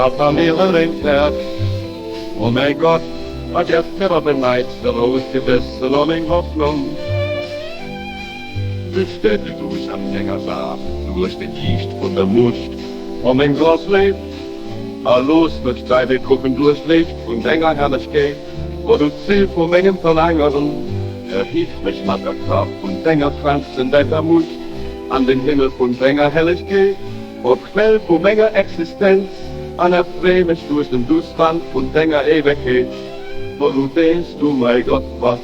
Vater mir den Herz. Oh mein Gott, was jetzt mir beneid, der ausgebissen um in Hoffnung. Bestätigt durch am Gängersab, durch den Gicht von der Must, um mein Glas lebt. Los wird deine Gruppen durchlebt und länger herrlich geht, wo du Ziel vor Mengen verlangern. Hielt mich matter Kraft und länger franzt in deiner Mut, an den Himmel von länger hellig geht, und Quell von länger Existenz, an der mich durch den Dutzband von länger Ewigkeit, wo du denkst, du mein Gott, was?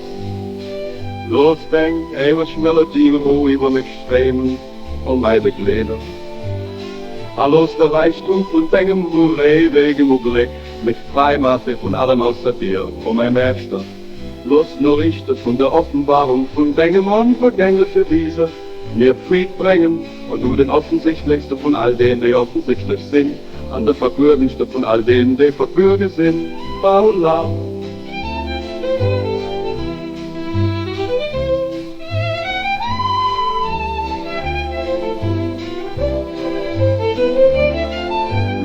Los denk, ewig Melodien, wo über mich streben, und meine Glieder. Alles der Reichtum von deinem ewigen Blick, mich freimache von allem außer dir, oh mein Meister. Lust nur richte von der Offenbarung von deinem unvergänglichen Wiese, mir Fried bringen und du den offensichtlichsten von all denen, die offensichtlich sind, an der verbürgenste von all denen, die verbürgen sind, Paula.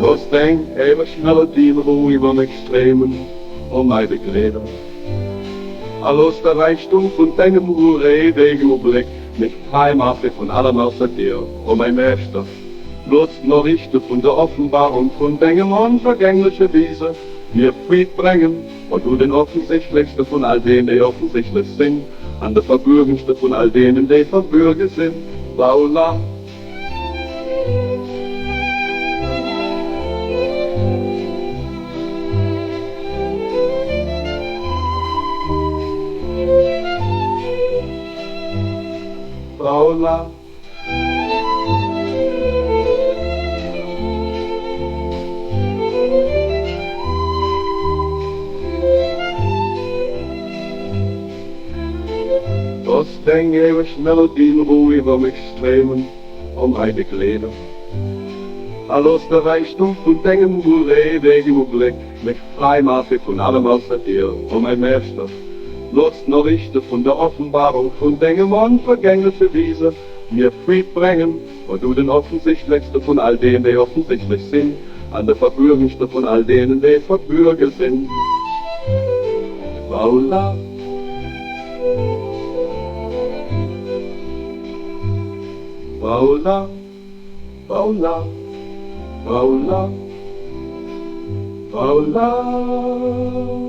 Los denk, ewig Melodien, wo über mich streben, um meine Glieder. Alles der Reichtum von deinem ewigen Blick, mich freimache von allem außer dir, oh mein Meister. Lust nur richte von der Offenbarung von deinem unvergänglichen Wiese, mir Fried bringen, und du den offensichtlichsten von all denen, die offensichtlich sind, an der verbürgensten von all denen, die verbürgen sind, Paula. Paula. Das denk ewig Melodien, wo über mich streben, um meine Glieder. Alles der Reichtum von deinem ewigen Blick, mich freimache von allem außer dir, oh mein Meister. Lust nur richte von der Offenbarung von deinem unvergänglichen Wiese, mir Fried bringen, und du den offensichtlichsten von all denen, die offensichtlich sind, an der verbürgensten von all denen, die verbürgen sind. Paula. Paula, Paula, Paula, Paula.